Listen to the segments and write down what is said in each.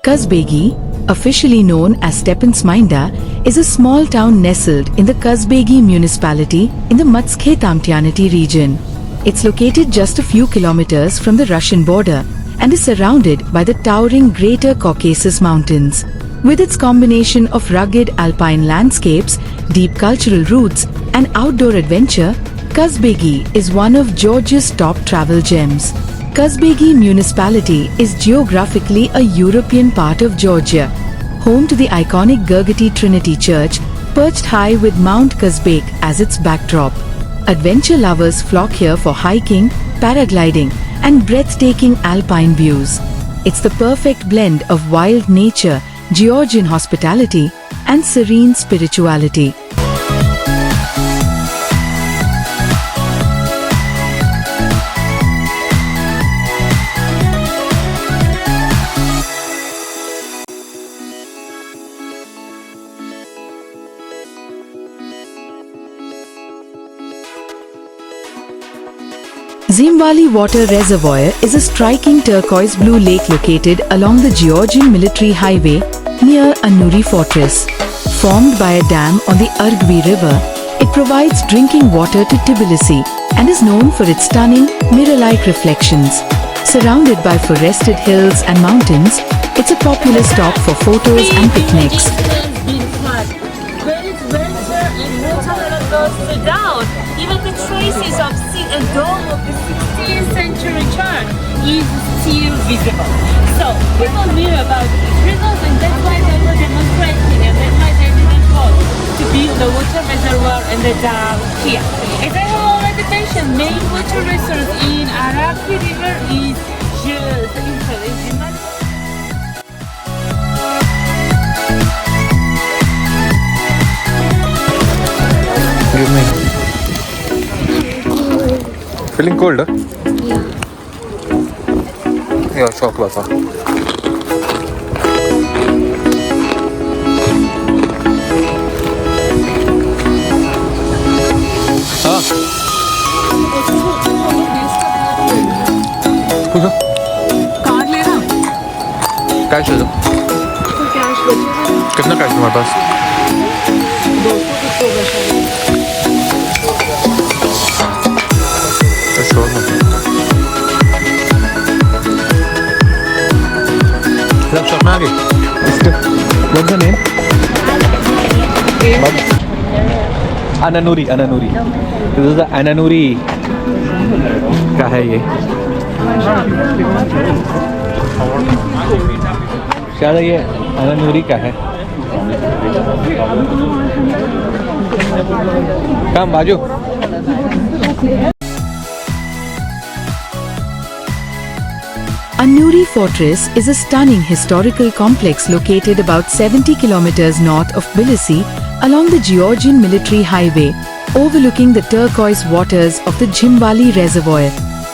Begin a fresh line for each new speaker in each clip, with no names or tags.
Kazbegi, officially known as Stepantsminda, is a small town nestled in the Kazbegi municipality in the Mount region. It's located just a few kilometers from the Russian border and is surrounded by the towering Greater Caucasus Mountains. With its combination of rugged alpine landscapes, deep cultural roots, and outdoor adventure, Kazbegi is one of Georgia's top travel gems. Kazbegi municipality is geographically a European part of Georgia, home to the iconic Gergeti Trinity Church, perched high with Mount Kazbek as its backdrop. Adventure lovers flock here for hiking, paragliding, and breathtaking alpine views. It's the perfect blend of wild nature, Georgian hospitality, and serene spirituality. Zimbali Water Reservoir is a striking turquoise blue lake located along the Georgian Military Highway near Annuri Fortress. Formed by a dam on the Argvi River, it provides drinking water to Tbilisi and is known for its stunning, mirror-like reflections. Surrounded by forested hills and mountains, it's a popular stop for photos and picnics.
Down. Even the traces of a dome of the 16th century church is still visible. So people knew about results, and that's why they were demonstrating, and that's why they didn't want to build the water reservoir and the dam here. As I have already mentioned, main water resource in Araki River is just intelligent.
Give me. Feeling cold, huh? Yeah, chocolate.
Card लेना?
Cash ले दो।
Cash बचेगा?
कितना cash तुम्हारे पास?
200 होगा शायद।
What's the name? Ananuri. This is the Ananuri. क्या है ये? शायद ये Ananuri का है. Come, बाजू.
Annuri Fortress is a stunning historical complex located about 70 kilometers north of Tbilisi along the Georgian Military Highway, overlooking the turquoise waters of the Zimbali Reservoir.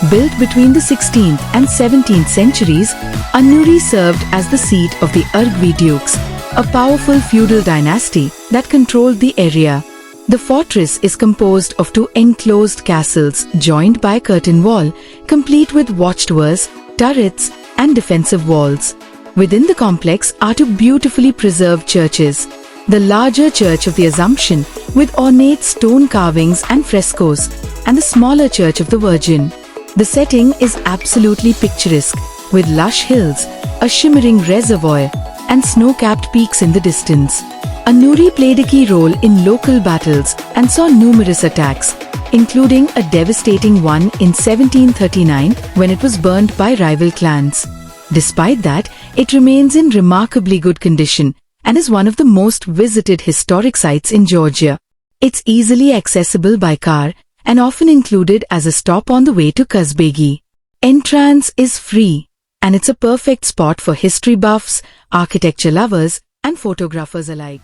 Built between the 16th and 17th centuries, Annuri served as the seat of the Argvi Dukes, a powerful feudal dynasty that controlled the area. The fortress is composed of two enclosed castles joined by a curtain wall, complete with watchtowers, turrets, and defensive walls. Within the complex are two beautifully preserved churches. The larger Church of the Assumption with ornate stone carvings and frescoes, and the smaller Church of the Virgin. The setting is absolutely picturesque, with lush hills, a shimmering reservoir, and snow-capped peaks in the distance. Annuri played a key role in local battles and saw numerous attacks, including a devastating one in 1739 when it was burned by rival clans. Despite that, it remains in remarkably good condition and is one of the most visited historic sites in Georgia. It's easily accessible by car and often included as a stop on the way to Kazbegi. Entrance is free, and it's a perfect spot for history buffs, architecture lovers, and photographers alike.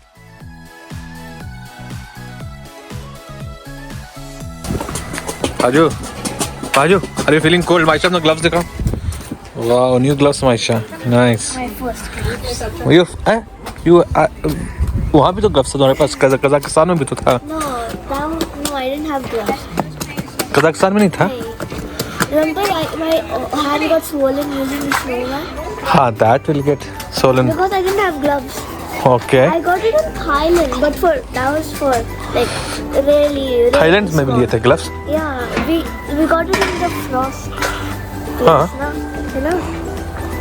Paju, are you feeling cold? Maisha, no gloves दिखाओ. Wow, new gloves, Maisha. Nice.
My first gloves.
वहाँ भी तो gloves था तुम्हारे पास. Kazakhstan में भी तो था.
No, I didn't have gloves.
Kazakhstan में नहीं था?
Remember, my hand got swollen using the snowman
That will get swollen.
because I didn't have gloves.
Okay.
I got it in Thailand, but that was for like really
Thailand में भी लिए थे gloves.
Yeah, we got it in the frost.
हाँ.
You know?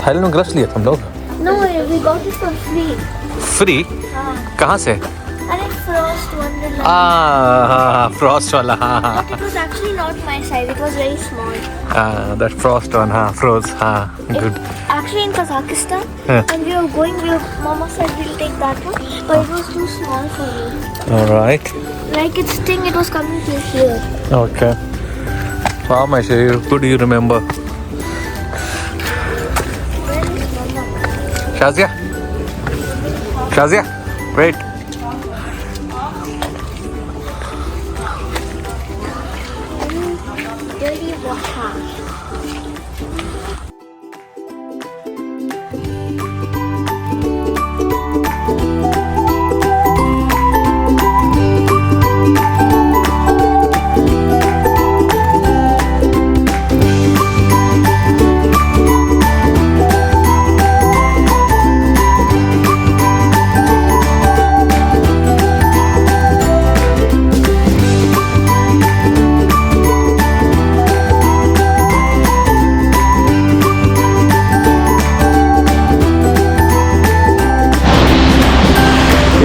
Thailand में gloves लिए थे हम लोग.
No, we got it for free.
Free? कहाँ से?
And it frost wonderland.
Frost वाला.
But it was actually not my size. It was very small.
That frost one. Froze. Good.
Actually, in Kazakhstan, when we were going, Mama said we'll take that one, but it was too small for me.
All right.
Like its thing, it was coming to here.
Okay. Wow, Maisha, good you remember.
Where is Mama?
Shazia? Shazia? Wait.
Dirty water.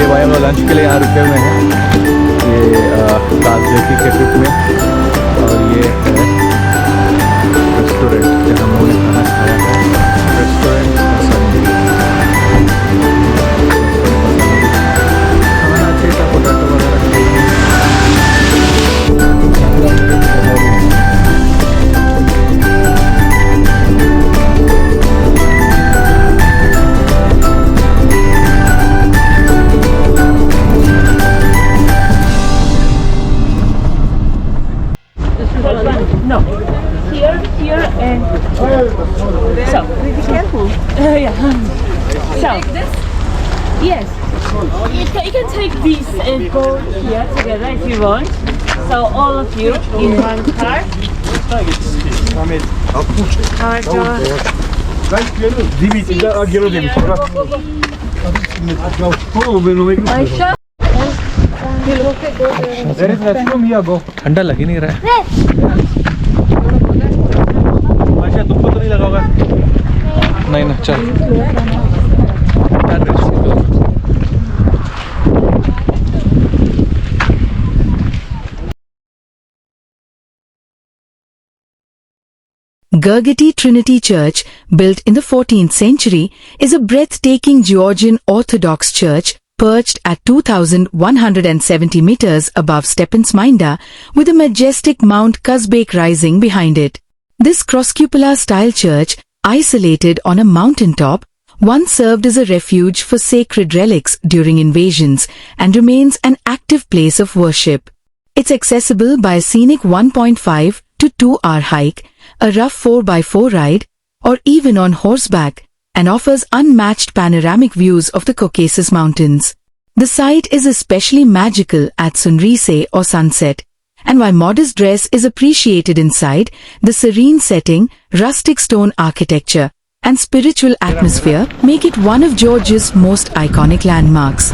भाई हम लोग lunch के लिए यहाँ रुके हुए हैं ये काजबेगी के ट्रिप में और ये है रेस्टोरेंट जहाँ हम लोगों ने खाना खाया है रेस्टोरेंट खाना अच्छे सा पोटैटो वगैरह
No. Here, and so. Be careful. Yeah. So. Take this? Yes. You can take this and go here together if you want. So all of you in one car. Aisha.
There is restroom here, go. ठंडा लग ही नहीं रहा है आशा तुमको तो नहीं लगा होगा नहीं ना चल
Gergeti Trinity Church, built in the 14th century, is a breathtaking Georgian Orthodox church perched at 2,170 meters above Stepantsminda, with a majestic Mount Kazbek rising behind it. This cross-cupola-style church, isolated on a mountaintop, once served as a refuge for sacred relics during invasions and remains an active place of worship. It's accessible by a scenic 1.5 to 2-hour hike, a rough 4x4 ride, or even on horseback, and offers unmatched panoramic views of the Caucasus Mountains. The site is especially magical at sunrise or sunset, and while modest dress is appreciated inside, the serene setting, rustic stone architecture, and spiritual atmosphere make it one of Georgia's most iconic landmarks.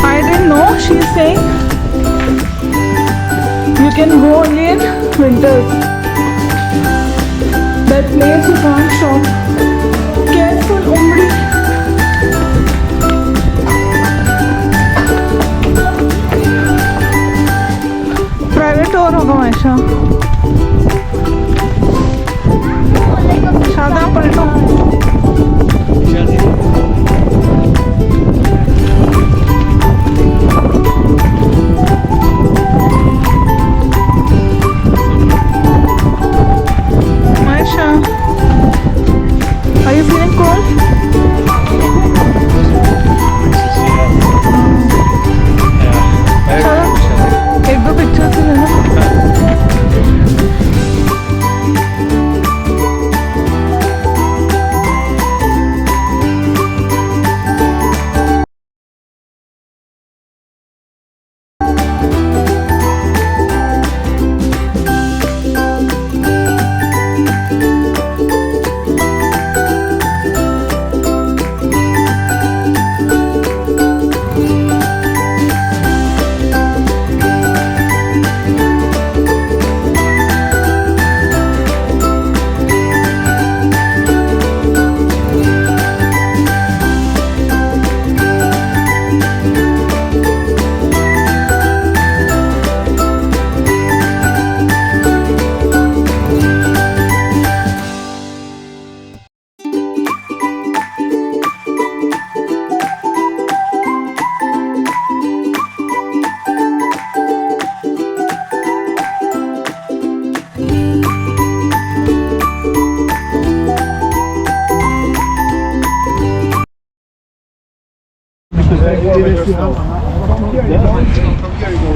I didn't know. She's saying you can go only in winters. That place you can't shop. Careful, Umri. Private और होगा हमेशा। शादा पलटो। Maisha, are you feeling cold? एक दो pictures ले लो।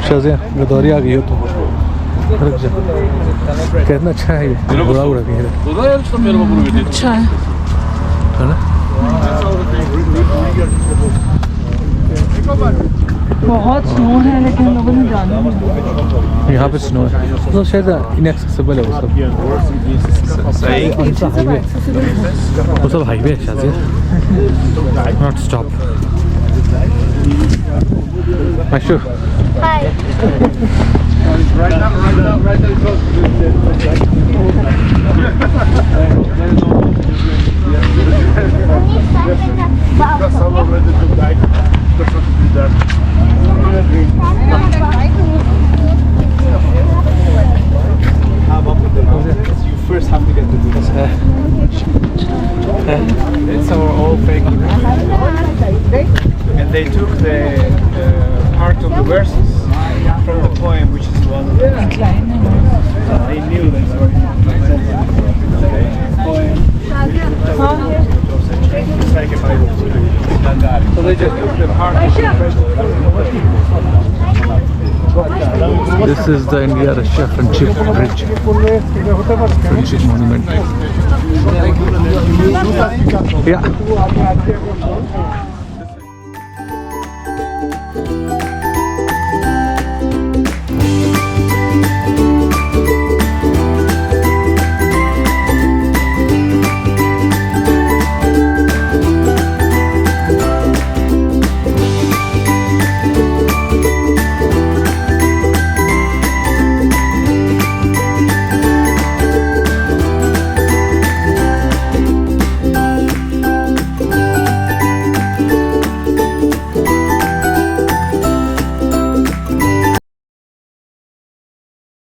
शाज़िया गदौरी आ गई हो तो रुक जा। कितना अच्छा है ये, बुरा उड़ा भी है।
अच्छा है।
है ना?
बहुत स्नो है लेकिन लोगों ने जाना नहीं।
यहाँ पे स्नो है तो शायद इनएक्सेसिबल है वो सब। वो सब हाईवे है शायद, not stop. Mashu,
Hi.
Right now, some are ready to die. That's what we done. You first have to get to this. It's our old fake. And they took the part of the verses from the poem, which is one of the they knew that it was poem. It's like a Bible. So they just took the part of the
this is the India-Russia friendship bridge, friendship monument. Yeah.